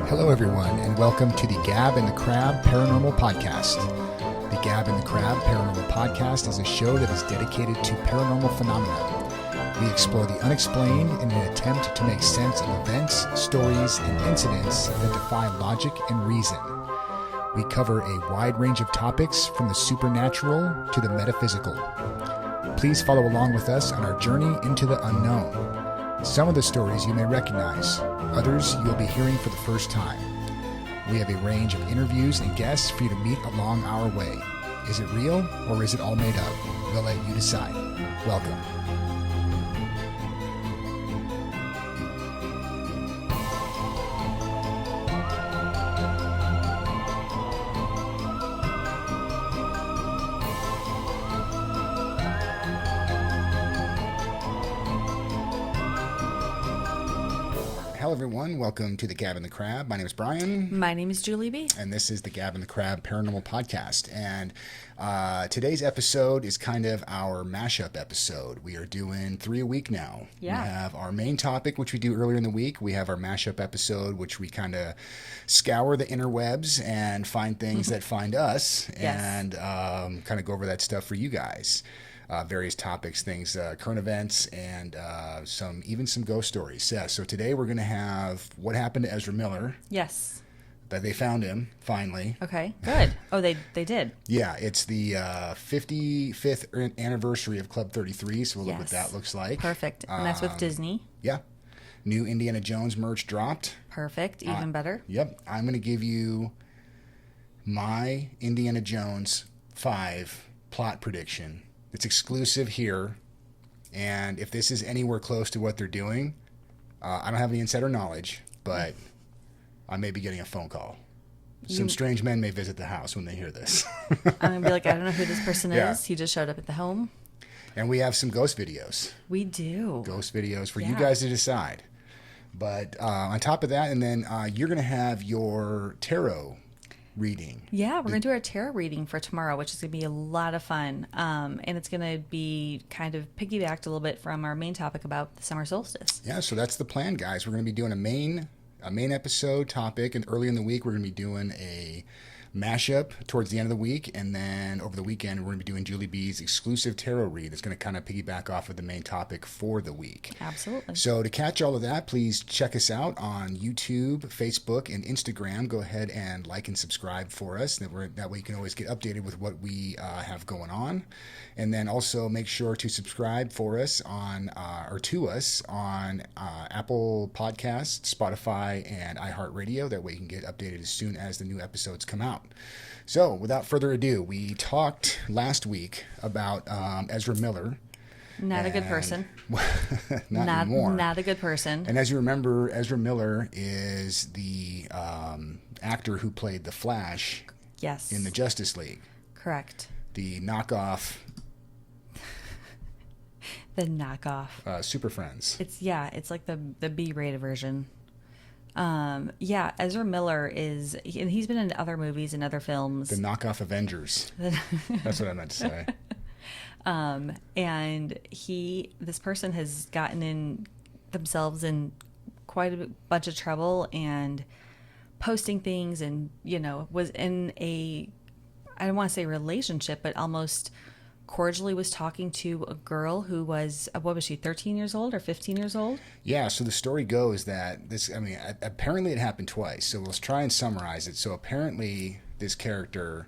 Hello, everyone, and welcome to the Gab and the Crab Paranormal Podcast. The Gab and the Crab Paranormal Podcast is a show that is dedicated to paranormal phenomena. We explore the unexplained in an attempt to make sense of events, stories, and incidents that defy logic and reason. We cover a wide range of topics from the supernatural to the metaphysical. Please follow along with us on our journey into the unknown. Some of the stories you may recognize, others you will be hearing for the first time. We have a range of interviews and guests for you to meet along our way. Is it real or is it all made up? We'll let you decide. Welcome. Hello, everyone. Welcome to the Gab and the Crab. My name is Brian. My name is Julie B. And this is the Gab and the Crab Paranormal Podcast. And today's episode is kind of our mashup episode. We are doing 3 a week now. Yeah. We have our main topic, which we do earlier in the week. We have our mashup episode, which we kind of scour the interwebs and find things that find us. Yes. And kind of go over that stuff for you guys. Various topics, things, current events, and some ghost stories. Yeah, so today we're going to have what happened to Ezra Miller. Yes. That they found him, finally. Okay, good. Oh, they did. Yeah, it's the 55th anniversary of Club 33, so we'll look what that looks like. Perfect. And that's with Disney. Yeah. New Indiana Jones merch dropped. Perfect. Even better. Yep. I'm going to give you my Indiana Jones 5 plot prediction. It's exclusive here, and if this is anywhere close to what they're doing, I don't have any insider knowledge, but I may be getting a phone call. Some strange men may visit the house when they hear this. I'm going to be like, I don't know who this person is. Yeah. He just showed up at the home. And we have some ghost videos. We do. Ghost videos for you guys to decide. But on top of that, and then you're going to have your tarot reading. Yeah, we're going to do our tarot reading for tomorrow, which is going to be a lot of fun. And it's going to be kind of piggybacked a little bit from our main topic about the summer solstice. Yeah, so that's the plan, guys. We're going to be doing a main episode topic, and early in the week, we're going to be doing a mashup towards the end of the week, and then over the weekend, we're going to be doing Julie B's exclusive tarot read. It's going to kind of piggyback off of the main topic for the week. Absolutely. So to catch all of that, please check us out on YouTube, Facebook, and Instagram. Go ahead and like and subscribe for us. That way you can always get updated with what we have going on. And then also make sure to subscribe for us on to us on Apple Podcasts, Spotify, and iHeartRadio. That way you can get updated as soon as the new episodes come out. So without further ado, we talked last week about Ezra Miller. Not a good person. Not anymore. Not a good person. And as you remember, Ezra Miller is the actor who played the Flash in the Justice League. Correct. The knockoff. The knockoff. Super Friends. It's like the B-rated version. Ezra Miller and he's been in other movies and other films. The knockoff Avengers. That's what I meant to say. And this person has gotten themselves in quite a bunch of trouble and posting things, and was in I don't want to say relationship, but almost cordially was talking to a girl who was, what was she, 13 years old or 15 years old? Yeah, so the story goes that apparently it happened twice. So let's try and summarize it. So apparently this character,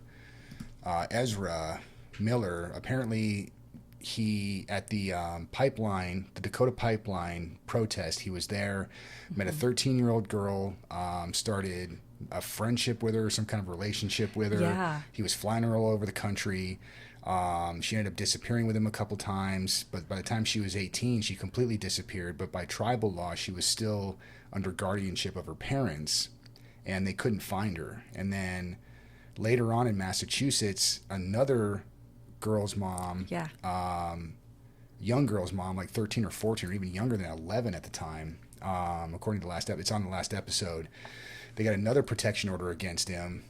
Ezra Miller, apparently he, at the the Dakota Pipeline protest, he was there, met a 13-year-old girl, started a friendship with her, some kind of relationship with her. Yeah. He was flying her all over the country. She ended up disappearing with him a couple times, but by the time she was 18, she completely disappeared. But by tribal law, she was still under guardianship of her parents, and they couldn't find her. And then later on in Massachusetts, another girl's mom, young girl's mom, like 13 or 14, or even younger than 11 at the time, according to the last episode, it's on the last episode, they got another protection order against him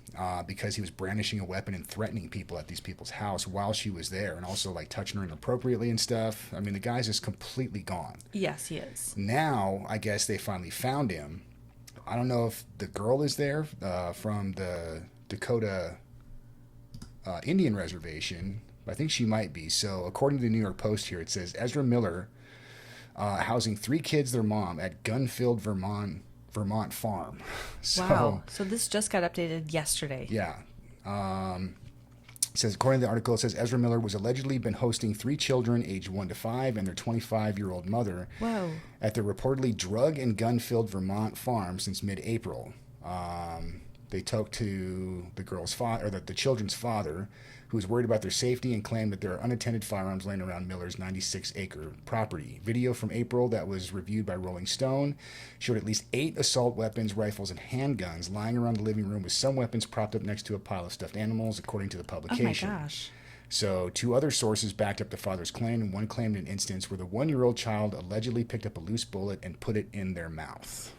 because he was brandishing a weapon and threatening people at these people's house while she was there, and also like touching her inappropriately and stuff. I mean, the guy's just completely gone. Yes, he is. Now, I guess they finally found him. I don't know if the girl is there from the Dakota Indian reservation. I think she might be. So according to the New York Post here, it says Ezra Miller housing 3 kids, their mom at gun-filled Vermont farm. So, wow. So this just got updated yesterday. Yeah. It says, according to the article, it says Ezra Miller was allegedly been hosting 3 children aged 1 to 5 and their 25-year-old mother Whoa. at their reportedly drug and gun-filled Vermont farm since mid-April. They talked to the girl's father, or the children's father, who was worried about their safety and claimed that there are unattended firearms laying around Miller's 96-acre property. Video from April that was reviewed by Rolling Stone showed at least 8 assault weapons, rifles, and handguns lying around the living room, with some weapons propped up next to a pile of stuffed animals, according to the publication. Oh my gosh. So 2 other sources backed up the father's claim, and one claimed an instance where the 1-year-old child allegedly picked up a loose bullet and put it in their mouth.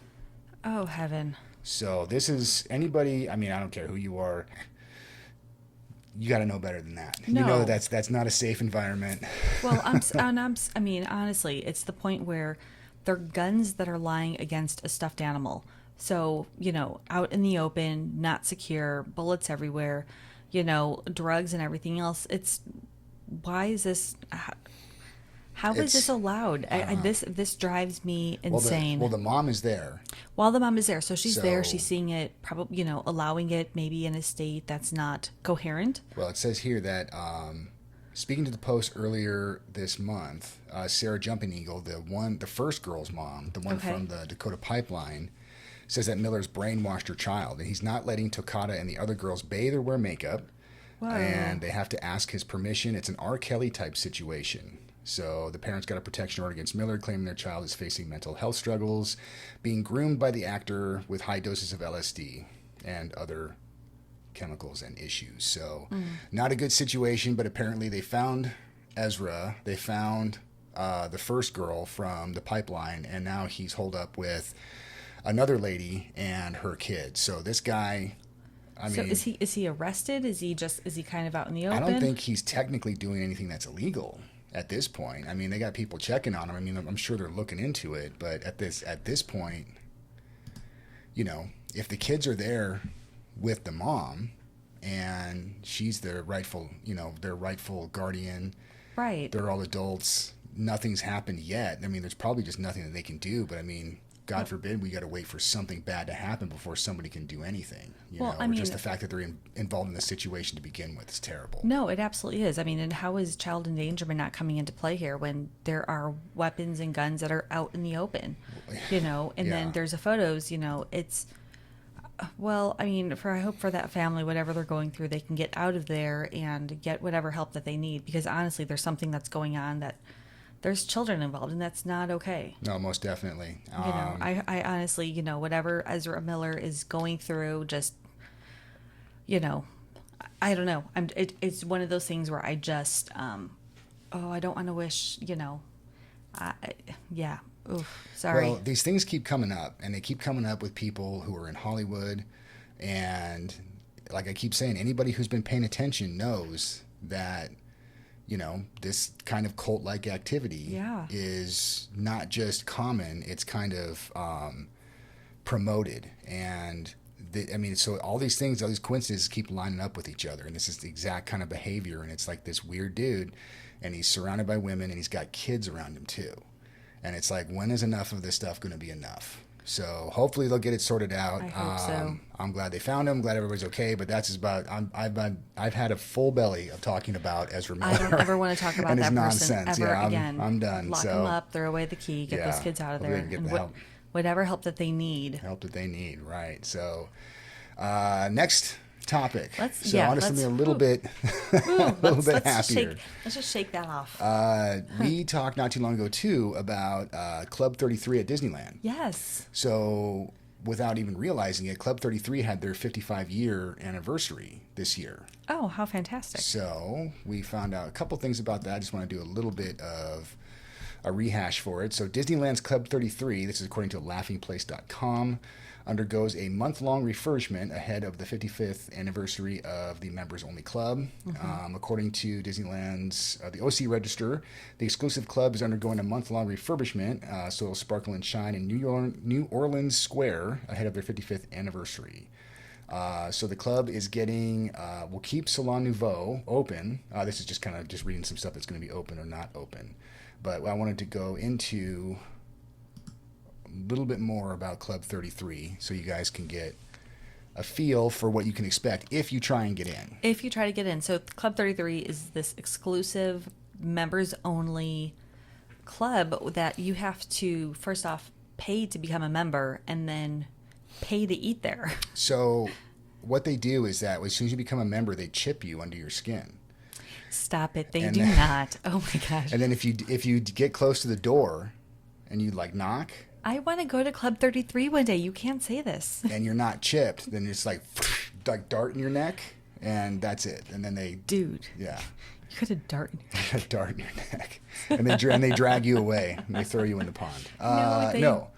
Oh, heaven. So this is anybody, I mean, I don't care who you are, you got to know better than that. No. You know that's not a safe environment. Well, I mean, honestly, it's the point where they're guns that are lying against a stuffed animal. So, out in the open, not secure, bullets everywhere, drugs and everything else. Why is this, how is this allowed? This drives me insane. Well, the mom is there. While the mom is there. So she's there. She's seeing it, probably, allowing it maybe in a state that's not coherent. Well, it says here that speaking to the Post earlier this month, Sarah Jumping Eagle, the first girl's mom, the one from the Dakota Pipeline, says that Miller's brainwashed her child, and he's not letting Tokata and the other girls bathe or wear makeup. Wow. And they have to ask his permission. It's an R. Kelly type situation. So the parents got a protection order against Miller, claiming their child is facing mental health struggles, being groomed by the actor with high doses of LSD and other chemicals and issues. So not a good situation, but apparently they found Ezra. They found the first girl from the pipeline, and now he's holed up with another lady and her kid. So this guy... So is he arrested? Is he kind of out in the open? I don't think he's technically doing anything that's illegal at this point. I mean, they got people checking on him. I mean, I'm sure they're looking into it, but at this point, if the kids are there with the mom and she's their rightful guardian, right? They're all adults. Nothing's happened yet. I mean, there's probably just nothing that they can do, but I mean, God forbid we got to wait for something bad to happen before somebody can do anything. Just the fact that they're involved in the situation to begin with is terrible. No, it absolutely is. I mean, and how is child endangerment not coming into play here when there are weapons and guns that are out in the open, and then there's the photos, it's, well, I mean, I hope for that family, whatever they're going through, they can get out of there and get whatever help that they need, because honestly, there's something that's going on that there's children involved, and that's not okay. No, most definitely. I honestly, whatever Ezra Miller is going through, just, I don't know. It's one of those things where I just, I don't want to wish, Oof, sorry. Well, these things keep coming up, and they keep coming up with people who are in Hollywood, and like I keep saying, anybody who's been paying attention knows that this kind of cult-like activity is not just common, it's kind of promoted. And so all these things, all these coincidences keep lining up with each other. And this is the exact kind of behavior. And it's like this weird dude, and he's surrounded by women, and he's got kids around him too. And it's like, when is enough of this stuff going to be enough? So hopefully they'll get it sorted out. I hope so. I'm glad they found him. Glad everybody's okay. But that's about. I've had a full belly of talking about Ezra Miller. I don't ever want to talk about that person ever again. I'm done. Lock them up. Throw away the key. Get those kids out of there. And whatever help that they need. Help that they need. Right. So next topic. Let's on to something a little bit happier. Let's just shake that off. We talked not too long ago too about Club 33 at Disneyland. Yes. So without even realizing it, Club 33 had their 55-year anniversary this year. Oh, how fantastic. So we found out a couple things about that. I just want to do a little bit of a rehash for it. So Disneyland's Club 33, this is according to laughingplace.com, undergoes a month-long refurbishment ahead of the 55th anniversary of the members-only club. According to Disneyland's the OC Register, the exclusive club is undergoing a month-long refurbishment, so it'll sparkle and shine in New Orleans Square ahead of their 55th anniversary. So the club is getting, will keep Salon Nouveau open. This is just kind of just reading some stuff that's going to be open or not open. But I wanted to go into a little bit more about Club 33 so you guys can get a feel for what you can expect if you try and get in. If you try to get in. So Club 33 is this exclusive members-only club that you have to, first off, pay to become a member and then pay to eat there. So what they do is that as soon as you become a member, they chip you under your skin. Stop it. They do not. Oh my gosh. And then if you get close to the door and you like knock, I want to go to Club 33 one day. You can't say this. And you're not chipped, then it's like dart in your neck, and that's it. And then they... Dude. Yeah. You got a dart in your neck. A dart in your neck. And they drag you away, and they throw you in the pond. No.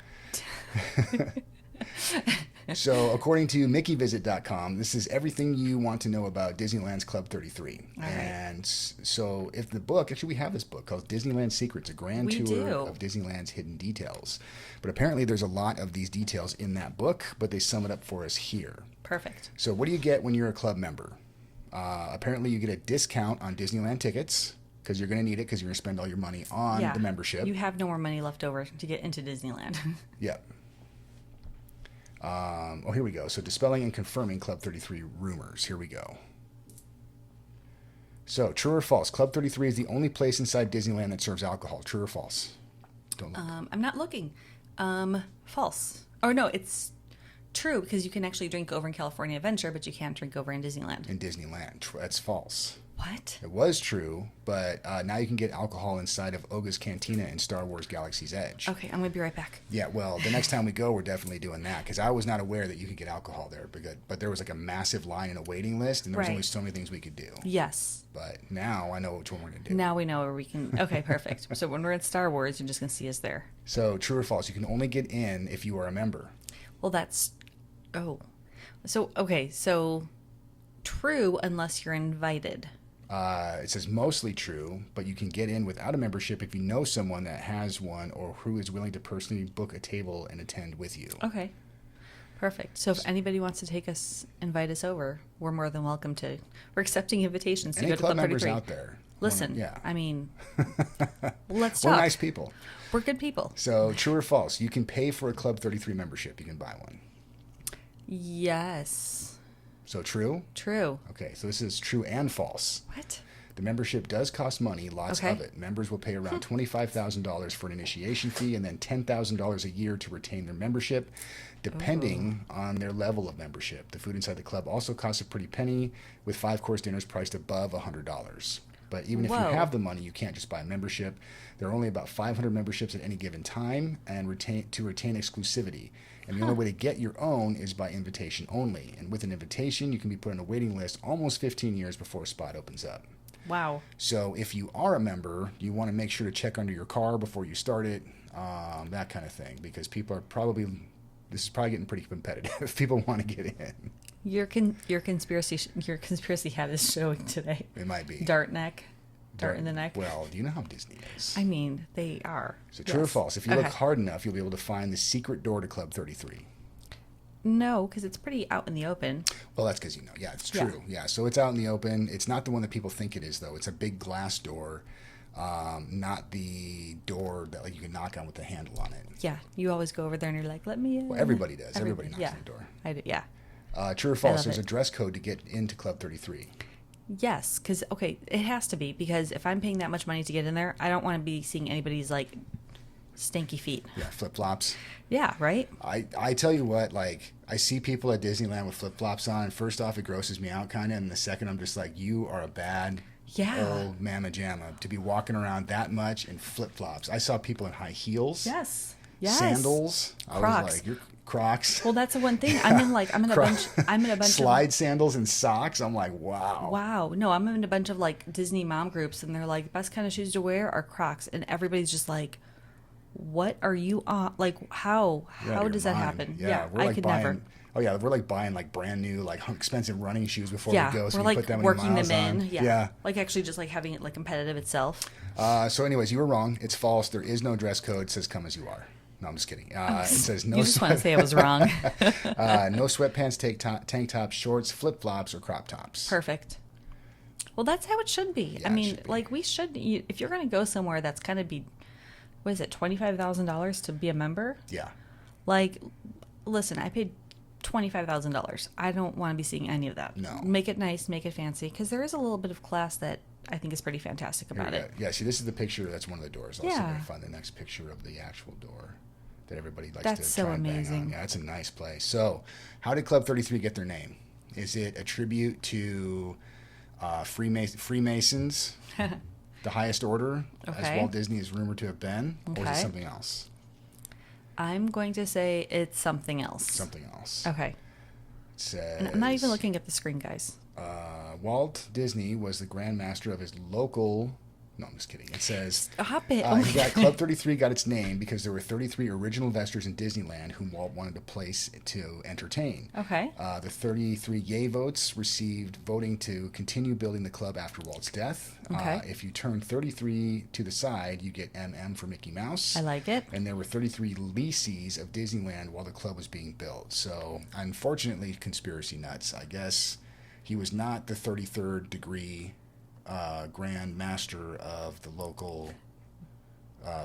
So, according to MickeyVisit.com, this is everything you want to know about Disneyland's Club 33. All right. And so, if the book, actually, we have this book called Disneyland Secrets, a grand tour of Disneyland's hidden details. But apparently, there's a lot of these details in that book, but they sum it up for us here. Perfect. So, what do you get when you're a club member? Apparently, you get a discount on Disneyland tickets because you're going to need it because you're going to spend all your money on the membership. You have no more money left over to get into Disneyland. Yep. Here we go. So dispelling and confirming Club 33 rumors. Here we go. So, true or false? Club 33 is the only place inside Disneyland that serves alcohol. True or false? Don't look. I'm not looking. False. Or no, it's true because you can actually drink over in California Adventure, but you can't drink over in Disneyland. In Disneyland. That's false. What? It was true, but now you can get alcohol inside of Oga's Cantina in Star Wars Galaxy's Edge. Okay, I'm going to be right back. Yeah, well, the next time we go, we're definitely doing that because I was not aware that you could get alcohol there, but there was like a massive line and a waiting list, and there was only so many things we could do. Yes. But now I know which one we're going to do. Now we know where we can... Okay, perfect. So when we're in Star Wars, you're just going to see us there. So, true or false? You can only get in if you are a member. Well, that's... Oh. So, okay, so true unless you're invited. It says mostly true, but you can get in without a membership if you know someone that has one or who is willing to personally book a table and attend with you. Okay. Perfect. So if anybody wants to invite us over, we're more than welcome to. We're accepting invitations to go to Club 33. Members out there. Listen, I mean, let's talk. We're nice people. We're good people. So, true or false? You can pay for a Club 33 membership. You can buy one. Yes. So, true? True. Okay, so this is true and false. What? The membership does cost money, lots of it. Members will pay around $25,000 for an initiation fee and then $10,000 a year to retain their membership, depending on their level of membership. The food inside the club also costs a pretty penny, with 5-course dinners priced above $100. But even if you have the money, you can't just buy a membership. There are only about 500 memberships at any given time and to retain exclusivity. And the only way to get your own is by invitation only. And with an invitation, you can be put on a waiting list almost 15 years before a spot opens up. Wow. So if you are a member, you want to make sure to check under your car before you start it, that kind of thing, because people are this is probably getting pretty competitive. People want to get in. Your conspiracy hat is showing today. It might be. Dart in the neck. Well, do you know how Disney is? I mean, they are. So true or false? If you look hard enough, you'll be able to find the secret door to Club 33. No, because it's pretty out in the open. Well, that's because Yeah, it's true. Yeah, so it's out in the open. It's not the one that people think it is, though. It's a big glass door, not the door that you can knock on with the handle on it. Yeah, you always go over there and you're like, let me in. Well, everybody does. Everybody knocks on the door. I do, yeah. True or false? There's a dress code to get into Club 33. Yes, because, it has to be, because if I'm paying that much money to get in there, I don't want to be seeing anybody's, stinky feet. Yeah, flip-flops. Yeah, right? I tell you what, I see people at Disneyland with flip-flops on, and first off, it grosses me out kind of, and the second, I'm just like, you are a bad old mamma jamma to be walking around that much in flip-flops. I saw people in high heels. Yes. Sandals. Crocs. I was like, you're Crocs. Well, that's the one thing. I'm in a bunch slide sandals and socks. I'm like, wow. Wow. No, I'm in a bunch of like Disney mom groups, and they're like, best kind of shoes to wear are Crocs, and everybody's just like, what are you on? Like, how does that happen? Yeah, we're I like could buying. never. Oh yeah, we're like buying like brand new, like expensive running shoes before Yeah, we go. So we're we like put them working miles them in. on. Yeah. Like actually just like having it like competitive itself. So anyways, you were wrong. It's false. There is no dress code. It says come as you are. No, I'm just kidding. It says no. You just want to say I was wrong. No sweatpants, tank tops, shorts, flip flops, or crop tops. Perfect. Well, that's how it should be. Yeah, I mean, like we should. If you're going to go somewhere that's kind of be, what is it, $25,000 to be a member? Yeah. Like, listen, I paid $25,000. I don't want to be seeing any of that. No. Make it nice, make it fancy, because there is a little bit of class that I think is pretty fantastic about it. Yeah. See, this is the picture. That's one of the doors. Also, Yeah. going to find the next picture of the actual door that everybody likes That's to so try and bang amazing. on. Yeah, it's a nice place. So, how did Club 33 get their name? Is it a tribute to Freemasons, the highest order, as Okay. Walt Disney is rumored to have been, or is it Okay. something else? I'm going to say it's something else. Something else. Okay. It says, And I'm not even looking at the screen, guys. Walt Disney was the Grand Master of his local. No, I'm just kidding. It says Stop it. he got Club 33 got its name because there were 33 original investors in Disneyland whom Walt wanted a place to entertain. Okay. The 33 yay votes received voting to continue building the club after Walt's death. Okay. If you turn 33 to the side, you get MM for Mickey Mouse. I like it. And there were 33 leases of Disneyland while the club was being built. So, unfortunately, conspiracy nuts. I guess he was not the 33rd degree Grand Master of the local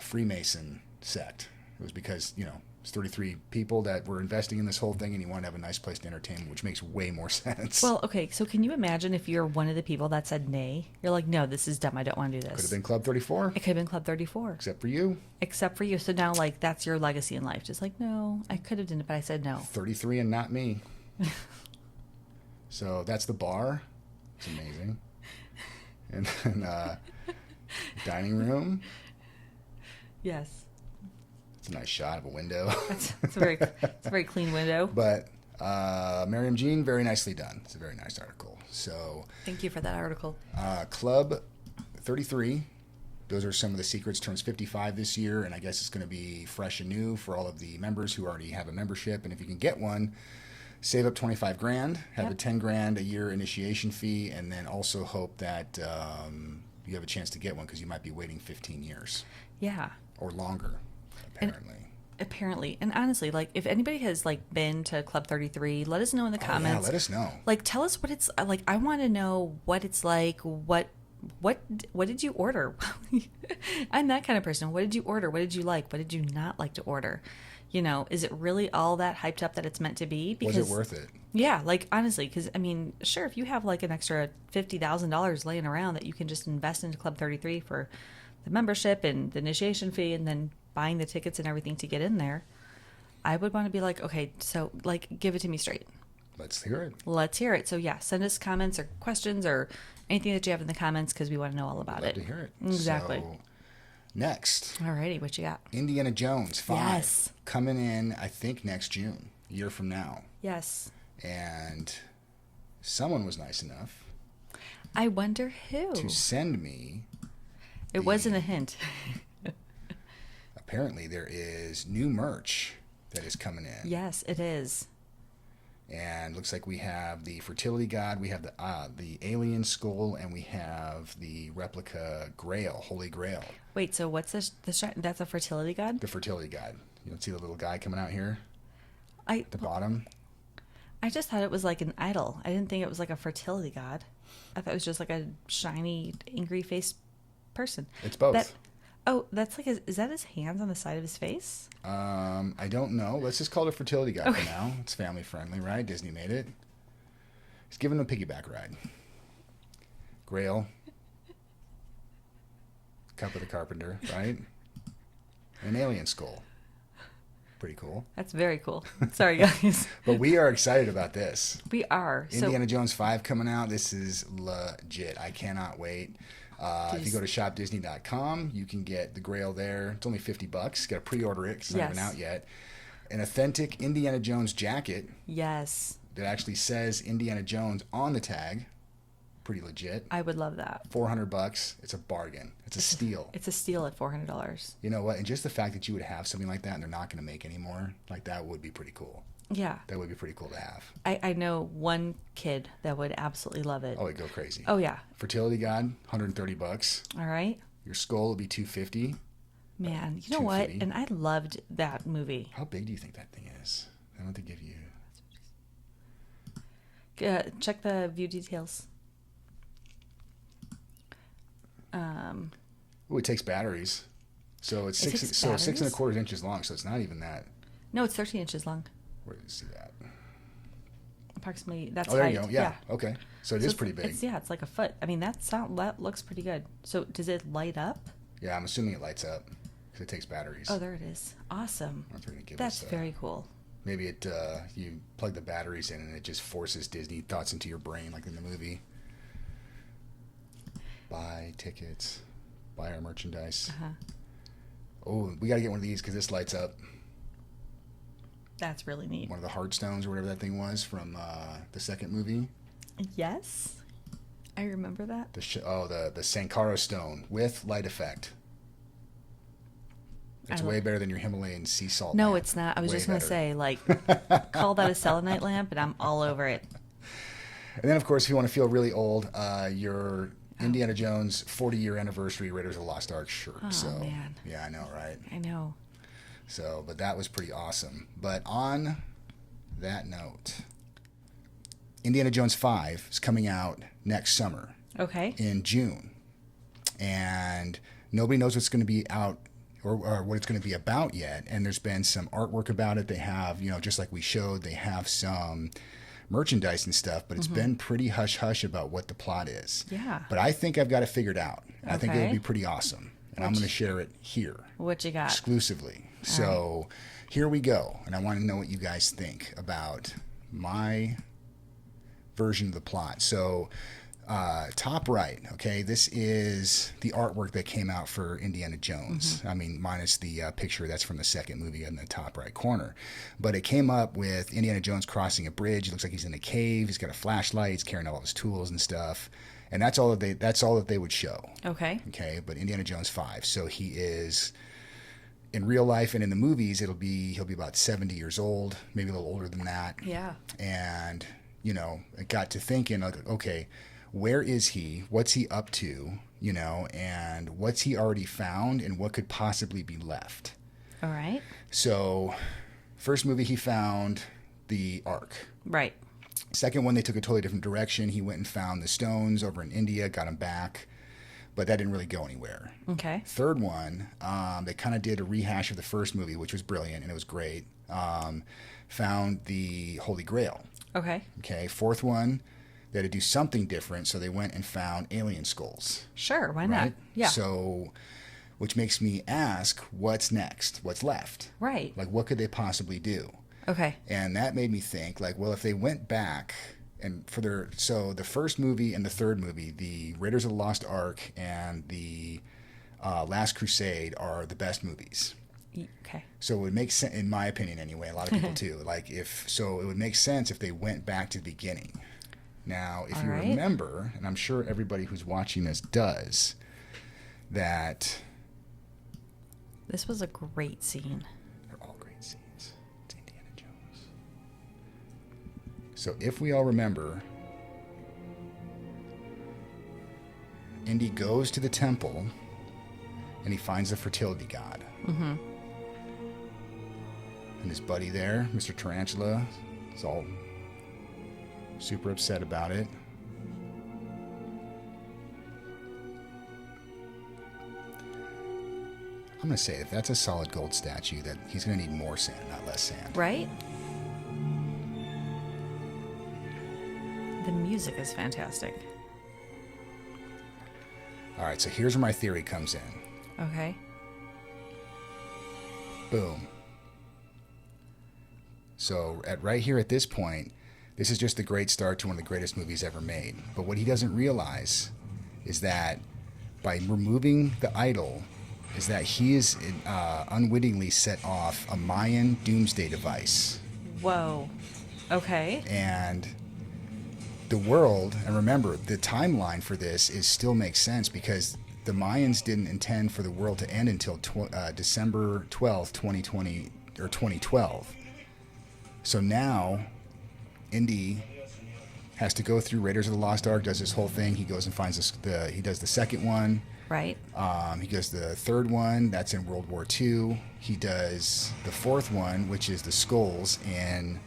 Freemason sect. It was because, it's 33 people that were investing in this whole thing, and he wanted to have a nice place to entertain, which makes way more sense. Well, okay, so can you imagine if you're one of the people that said nay? You're like, no, this is dumb. I don't want to do this. Could have been Club 34. It could have been Club 34. Except for you. Except for you. So now, like, that's your legacy in life. Just like, no, I could have done it, but I said no. 33 and not me. So that's the bar. It's amazing. And then dining room. Yes. It's a nice shot of a window. It's a very clean window. But Miriam Jean, very nicely done. It's a very nice article. So Thank you for that article. Club 33, those are some of the secrets, turns 55 this year, and I guess it's going to be fresh and new for all of the members who already have a membership. And if you can get one, save up 25 grand, have Yep. a 10 grand a year initiation fee, and then also hope that you have a chance to get one because you might be waiting 15 years Yeah. or longer, apparently. Apparently. And honestly, like, if anybody has, like, been to Club 33, let us know in the comments. Yeah, let us know. Like, tell us what it's like. I want to know what it's like. What did you order? I'm that kind of person. What did you order? What did you like? What did you not like to order? Is it really all that hyped up that it's meant to be? Was it worth it? Yeah, like, honestly, because, I mean, sure, if you have, like, an extra $50,000 laying around that you can just invest into Club 33 for the membership and the initiation fee and then buying the tickets and everything to get in there, I would want to be like, okay, so, like, give it to me straight. Let's hear it. Let's hear it. So, yeah, send us comments or questions or anything that you have in the comments because we want to know all about Love it. to hear it. Exactly. So, next, Alrighty, what you got? Indiana Jones 5. Yes. Coming in, I think, next June, a year from now. Yes. And someone was nice enough I wonder who. to send me. It wasn't a hint. Apparently, there is new merch that is coming in. Yes, it is. And looks like we have the fertility god, we have the alien skull, and we have the replica Grail, Holy Grail. Wait, so what's this? That's a fertility god? The fertility god. You don't see the little guy coming out here I at the bottom? I just thought it was like an idol. I didn't think it was like a fertility god. I thought it was just like a shiny, angry faced person. It's both. That's like is that his hands on the side of his face? I don't know. Let's just call it a fertility god for now. It's family friendly, right? Disney made it. He's giving him a piggyback ride. Grail. Cup of the Carpenter, right? And an alien skull. Pretty cool. That's very cool. Sorry, guys. But we are excited about this. We are. Indiana Jones 5 coming out. This is legit. I cannot wait. If you go to shopdisney.com, you can get the Grail there. It's only $50. Got to pre-order it because it's not even Yes. out yet. an authentic Indiana Jones jacket Yes. that actually says Indiana Jones on the tag. Pretty legit. I would love that. $400. It's a bargain. It's a steal. It's a steal at $400. You know what? And just the fact that you would have something like that and they're not going to make any more, like that would be pretty cool. Yeah. That would be pretty cool to have. I know one kid that would absolutely love it. Oh, it'd go crazy. Oh, yeah. Fertility God, $130. All right. Your skull would be $250. Man, you know what? 250. And I loved that movie. How big do you think that thing is? I don't think they give you. Check the view details. Oh, it takes batteries. So it's It six. takes So batteries? 6.25 inches long. So it's not even that. No, it's 13 inches long. Where did you see that? Approximately. That's Oh, there height. you go. Yeah. Okay. So it is pretty big. It's like a foot. I mean, that looks pretty good. So does it light up? Yeah, I'm assuming it lights up because it takes batteries. Oh, there it is. Awesome. That's very cool. Maybe it you plug the batteries in and it just forces Disney thoughts into your brain like in the movie. Buy tickets, buy our merchandise. Oh, we got to get one of these because this lights up. That's really neat. One of the Heartstones or whatever that thing was from the second movie. Yes, I remember that. The Sankara stone with light effect. It's way better than your Himalayan sea salt No, lamp. it's not. I was Way just going to better. say, like, call that a selenite lamp, and I'm all over it. And then, of course, if you want to feel really old, your Indiana Jones 40-year anniversary Raiders of the Lost Ark shirt. Oh, so, man. Yeah, I know, right? I know. So, but that was pretty awesome. But on that note, Indiana Jones 5 is coming out next summer. Okay. In June. And nobody knows what's going to be out or what it's going to be about yet. And there's been some artwork about it. They have, just like we showed, they have some merchandise and stuff, but it's been pretty hush-hush about what the plot is. Yeah. But I think I've got it figured out. Okay. I think it'll be pretty awesome. And I'm going to share it here. What you got? Exclusively. So here we go. And I want to know what you guys think about my version of the plot. So top right, okay, this is the artwork that came out for Indiana Jones. I mean, minus the picture that's from the second movie in the top right corner. But it came up with Indiana Jones crossing a bridge. It looks like he's in a cave. He's got a flashlight. He's carrying all of his tools and stuff. And that's all that they would show. Okay. Okay, but Indiana Jones 5. So he is in real life and in the movies, he'll be about 70 years old, maybe a little older than that. Yeah. And I got to thinking, like, okay, where is he? What's he up to? And what's he already found and what could possibly be left? All right. So, first movie, he found the Ark. Right. Second one, they took a totally different direction. He went and found the stones over in India, got them back, but that didn't really go anywhere. Okay. Third one, they kind of did a rehash of the first movie, which was brilliant and it was great. Found the Holy Grail. Okay. Okay. Fourth one, they had to do something different, so they went and found alien skulls. Sure, why not? Yeah. So, which makes me ask, what's next? What's left? Right. Like, what could they possibly do? Okay. And that made me think, like, well, if they went back and so the first movie and the third movie, the Raiders of the Lost Ark and the Last Crusade are the best movies. Okay. So it would make sense, in my opinion anyway, a lot of people too. Like, it would make sense if they went back to the beginning. Now, if you remember, and I'm sure everybody who's watching this does, that this was a great scene. They're all great scenes. It's Indiana Jones. So if we all remember, Indy goes to the temple and he finds the fertility god. Mm-hmm. And his buddy there, Mr. Tarantula, is all super upset about it. I'm going to say if that's a solid gold statue, that he's going to need more sand, not less sand. Right? The music is fantastic. All right, so here's where my theory comes in. Okay. Boom. So right here at this point, this is just the great start to one of the greatest movies ever made. But what he doesn't realize is that by removing the idol is that he is unwittingly set off a Mayan doomsday device. Whoa. Okay. And the world, and remember, the timeline for this still makes sense because the Mayans didn't intend for the world to end until December 12th, 2020 or 2012. So now, Indy has to go through Raiders of the Lost Ark, does this whole thing. He goes and finds he does the second one. Right. He does the third one. That's in World War II. He does the fourth one, which is the skulls in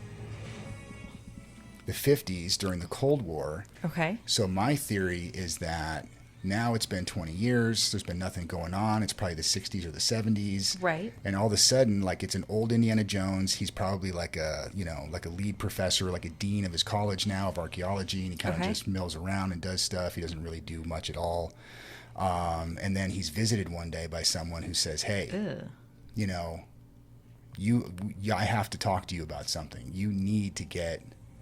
the 50s during the Cold War. Okay. So my theory is that now it's been 20 years. There's been nothing going on. It's probably the 60s or the 70s. Right. And all of a sudden, like, it's an old Indiana Jones. He's probably like a lead professor, like a dean of his college now of archaeology. And he kind of just mills around and does stuff. He doesn't really do much at all. And then he's visited one day by someone who says, hey, I have to talk to you about something. You need to get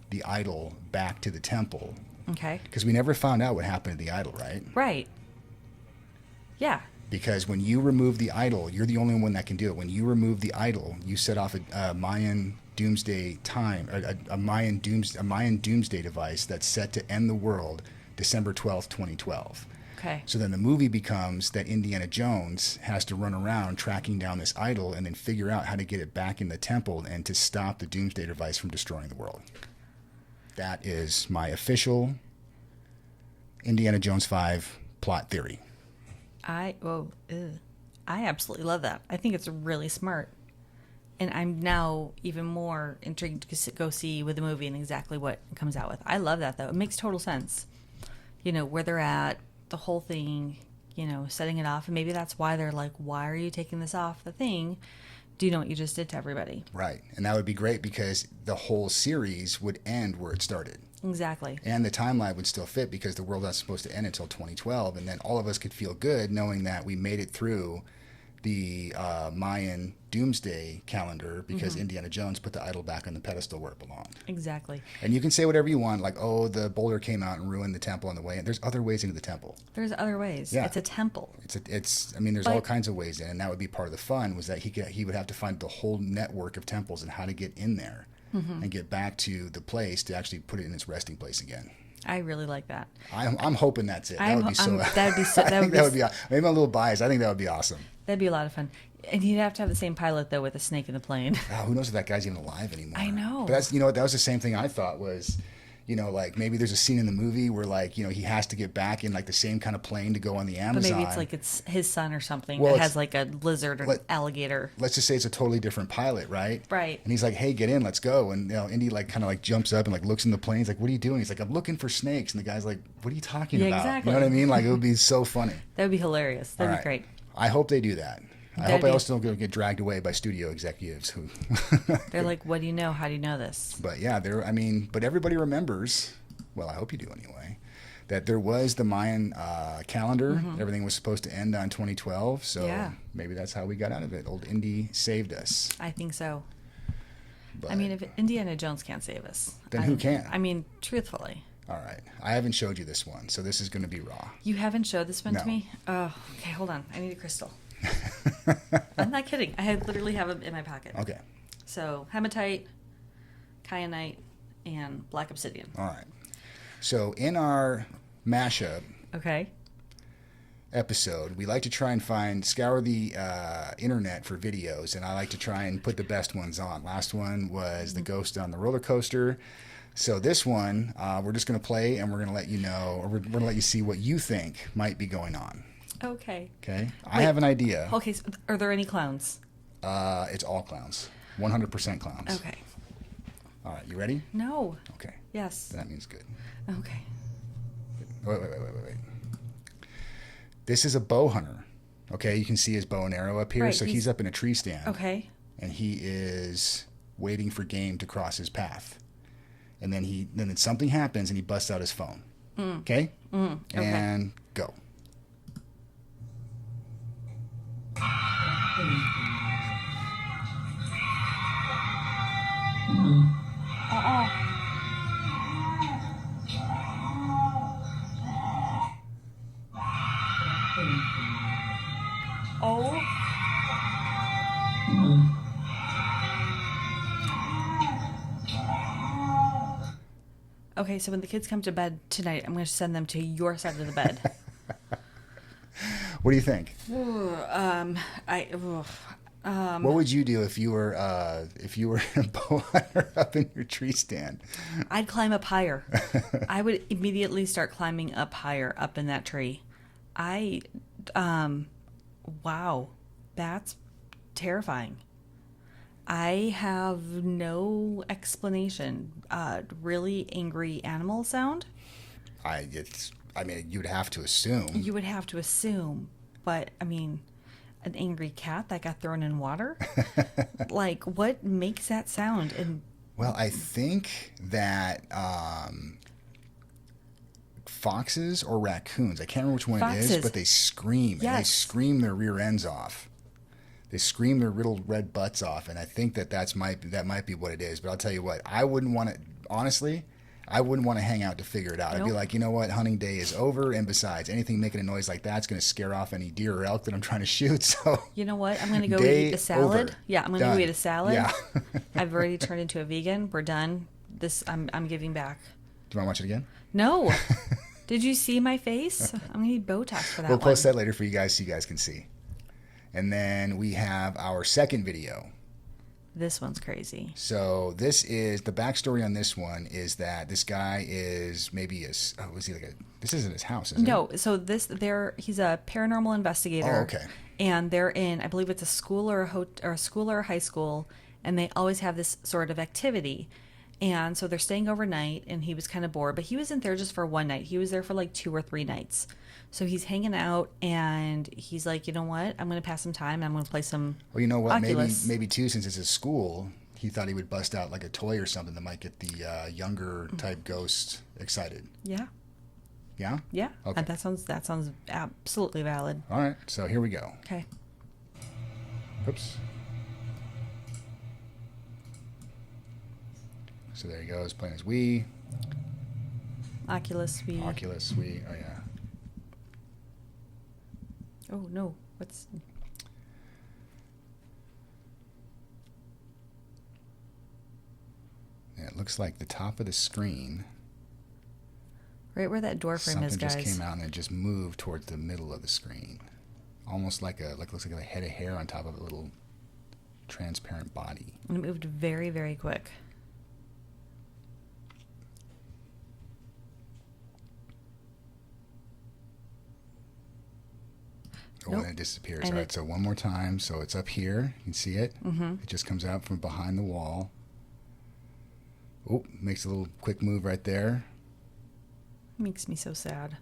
the idol back to the temple. Okay. Because we never found out what happened to the idol, right? Right. Yeah. Because when you remove the idol, you're the only one that can do it. When you remove the idol, you set off a Mayan doomsday a Mayan doomsday device that's set to end the world December 12th, 2012. Okay. So then the movie becomes that Indiana Jones has to run around tracking down this idol and then figure out how to get it back in the temple and to stop the doomsday device from destroying the world. That is my official Indiana Jones 5 plot theory. I absolutely love that. I think it's really smart. And I'm now even more intrigued to go see with the movie and exactly what it comes out with. I love that, though. It makes total sense. Where they're at, the whole thing, setting it off. And maybe that's why they're like, why are you taking this off the thing? Do you know what you just did to everybody? Right. And that would be great because the whole series would end where it started. Exactly. And the timeline would still fit because the world wasn't supposed to end until 2012. And then all of us could feel good knowing that we made it through the Mayan doomsday calendar because Indiana Jones put the idol back on the pedestal where it belonged. Exactly. And you can say whatever you want, like, oh, the boulder came out and ruined the temple on the way in. There's other ways into the temple. There's other ways. Yeah. It's a temple. There's all kinds of ways in, and that would be part of the fun was that he would have to find the whole network of temples and how to get in there and get back to the place to actually put it in its resting place again. I really like that. I'm hoping that's it. That would be so. Maybe I'm a little biased. I think that would be awesome. That'd be a lot of fun. And you'd have to have the same pilot, though, with a snake in the plane. Who knows if that guy's even alive anymore? I know. But that's, that was the same thing I thought was, like maybe there's a scene in the movie where like, he has to get back in like the same kind of plane to go on the Amazon. But maybe it's like it's his son or something that has like a lizard or alligator. Let's just say it's a totally different pilot, right? Right. And he's like, hey, get in, let's go. And Indy like kind of like jumps up and like looks in the plane. He's like, what are you doing? He's like, I'm looking for snakes. And the guy's like, what are you talking about? Exactly. You know what I mean? Like it would be so funny. That would be hilarious. That'd be great. I hope they do that. I hope I also don't get dragged away by studio executives who they're like, what do you know? How do you know this? But yeah, but everybody remembers, well, I hope you do anyway, that there was the Mayan calendar. Everything was supposed to end on 2012. So maybe that's how we got out of it. Old Indy saved us. I think so. But, I mean, if Indiana Jones can't save us, then who can? I mean, truthfully. All right. I haven't showed you this one, so this is going to be raw. You haven't showed this one to me? Oh, okay, hold on. I need a crystal. I'm not kidding. I literally have them in my pocket. Okay. So, hematite, kyanite, and black obsidian. All right. So, in our mashup episode, we like to try and scour the internet for videos, and I like to try and put the best ones on. Last one was the ghost on the roller coaster. So this one, we're just going to play, and we're going to let you know, or we're going to let you see what you think might be going on. Okay. Okay. I have an idea. Okay. So are there any clowns? It's all clowns. 100% clowns. Okay. All right. You ready? No. Okay. Yes. That means good. Okay. Wait. This is a bow hunter. Okay. You can see his bow and arrow up here. Right, so he's up in a tree stand. Okay. And he is waiting for game to cross his path. And then something happens and he busts out his phone. Okay? Okay. And go. Oh Okay, so when the kids come to bed tonight, I'm going to send them to your side of the bed. What do you think? Ooh, What would you do if you were a bow hunter up in your tree stand? I'd climb up higher. I would immediately start climbing up higher up in that tree. Wow, that's terrifying. I have no explanation. Really angry animal sound? I mean, you'd have to assume. You would have to assume, but I mean, an angry cat that got thrown in water? Like, what makes that sound? And Well, I think that foxes or raccoons, I can't remember which one it is, Foxes. but they scream. And they Yes. scream their rear ends off. They scream their little red butts off, and I think that might be what it is. But I'll tell you what, I wouldn't want to, honestly, I wouldn't want to hang out to figure it out. I'd be Nope. like, you know what, hunting day is over, and besides, anything making a noise like that's going to scare off any deer or elk that I'm trying to shoot. So you know what? I'm going to go Day eat a salad. over. Yeah, I'm going to go Done. eat a salad. Yeah. I've already turned into a vegan. We're done. I'm giving back. Do you want to watch it again? No. Did you see my face? I'm going to need Botox for that We'll one. post that later for you guys so you guys can see. And then we have our second video. This one's crazy. So this is the backstory on this one is that this guy is maybe this isn't his house, is it? No, so he's a paranormal investigator. Oh, okay. And they're in, I believe it's a school or a school or a high school, and they always have this sort of activity. And so they're staying overnight, and he was kind of bored, but he wasn't there just for one night. He was there for like 2 or 3 nights. So he's hanging out, and he's like, you know what? I'm going to pass some time, and I'm going to play some Well, you know what? Oculus. Maybe too, since it's a school, he thought he would bust out like a toy or something that might get the younger type ghost excited. Yeah. Yeah? Yeah. Okay. That sounds absolutely valid. All right. So here we go. Okay. Oops. So there he goes, playing his Wii. Oculus. Oculus, Wii. Oh, yeah. Oh, no. What's... Yeah, it looks like the top of the screen. Right where that door frame Something is, guys. just came out and it just moved towards the middle of the screen. Almost looks like a head of hair on top of a little transparent body. And it moved very, very quick. Oh, Nope. and it disappears. And All right, so one more time. So it's up here. You can see it. Mm-hmm. It just comes out from behind the wall. Oh, makes a little quick move right there. Makes me so sad.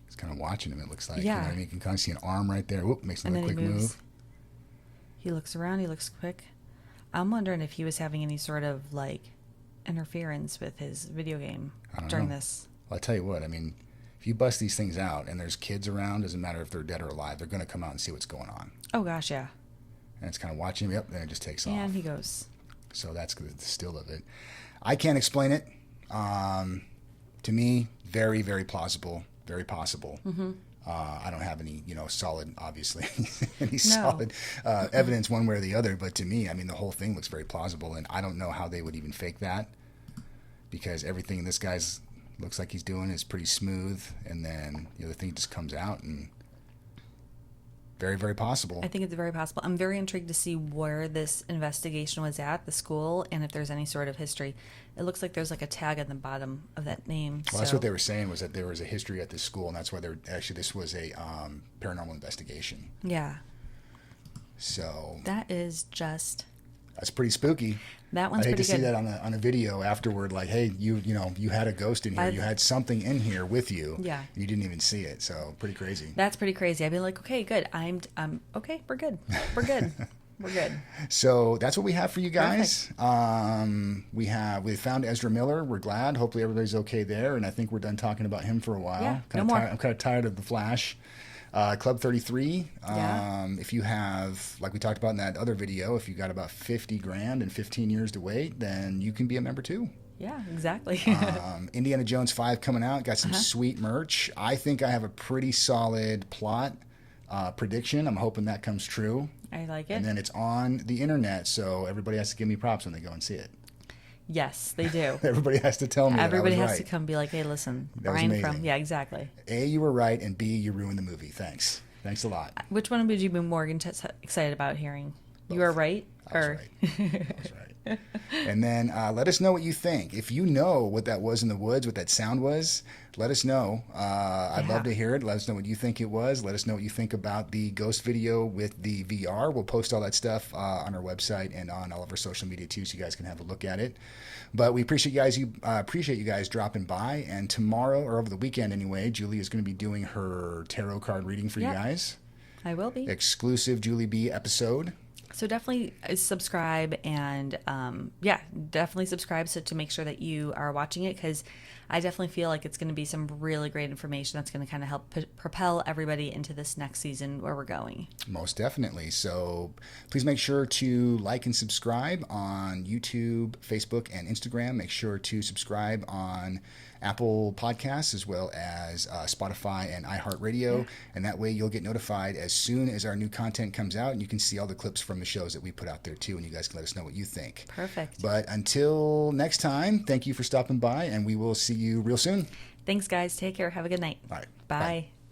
It's kind of watching him, it looks like. Yeah. You know what I mean? You can kind of see an arm right there. Whoop, makes And another then quick he moves. move. He looks around. He looks quick. I'm wondering if he was having any sort of like interference with his video game I don't during know. this. Well, I tell you what, I mean, if you bust these things out and there's kids around, doesn't matter if they're dead or alive, they're going to come out and see what's going on. Oh gosh, yeah. And it's kind of watching him. Yep, then it just takes off. And he goes. So that's the still of it. I can't explain it. To me, very, very plausible, very possible. Mm-hmm. I don't have any, solid, obviously, solid evidence one way or the other. But to me, I mean, the whole thing looks very plausible, and I don't know how they would even fake that, because everything this guy's looks like he's doing is pretty smooth, and then the thing just comes out, and very, very possible. I think it's very possible. I'm very intrigued to see where this investigation was at, the school, and if there's any sort of history. It looks like there's like a tag at the bottom of that name. Well, that's what they were saying, was that there was a history at this school, and that's why this was a paranormal investigation. Yeah. So That is just... that's pretty spooky. That one's I hate pretty to see good. that on a video afterward, like, hey, you had a ghost in here, you had something in here with you, Yeah. and you didn't even see it. So pretty crazy. That's pretty crazy. I'd be like, okay, good. I'm okay. We're good. We're good. We're good. So that's what we have for you guys. We found Ezra Miller. We're glad. Hopefully everybody's okay there, and I think we're done talking about him for a while. Yeah, no more. I'm kind of tired of the Flash. Club 33. Yeah. If you have, like we talked about in that other video, if you got about 50 grand and 15 years to wait, then you can be a member too. Yeah, exactly. Indiana Jones 5 coming out. Got some sweet merch. I think I have a pretty solid plot prediction. I'm hoping that comes true. I like it. And then it's on the internet, so everybody has to give me props when they go and see it. Yes, they do. Everybody has to tell me Everybody that I was has right. to come be like, hey, listen, That was Brian amazing. yeah, exactly. A, you were right, and B, you ruined the movie. Thanks a lot. Which one would you be more excited about hearing? You were right? I was Or right. I was right. And then let us know what you think. If you know what that was in the woods, what that sound was, let us know. I'd love to hear it. Let us know what you think it was. Let us know what you think about the ghost video with the VR. We'll post all that stuff on our website and on all of our social media too, so you guys can have a look at it. But we appreciate you guys dropping by. And tomorrow, or over the weekend anyway, Julie is going to be doing her tarot card reading for you guys. I will be. Exclusive Julie B episode. So definitely subscribe and definitely subscribe so to make sure that you are watching it, because I definitely feel like it's going to be some really great information that's going to kind of help propel everybody into this next season where we're going. Most definitely. So please make sure to like and subscribe on YouTube, Facebook, and Instagram. Make sure to subscribe on Apple Podcasts as well as Spotify and iHeartRadio. Yeah. And that way you'll get notified as soon as our new content comes out, and you can see all the clips from the shows that we put out there too, and you guys can let us know what you think. Perfect. But until next time, thank you for stopping by, and we will see you real soon. Thanks, guys. Take care. Have a good night. All right. Bye. Bye.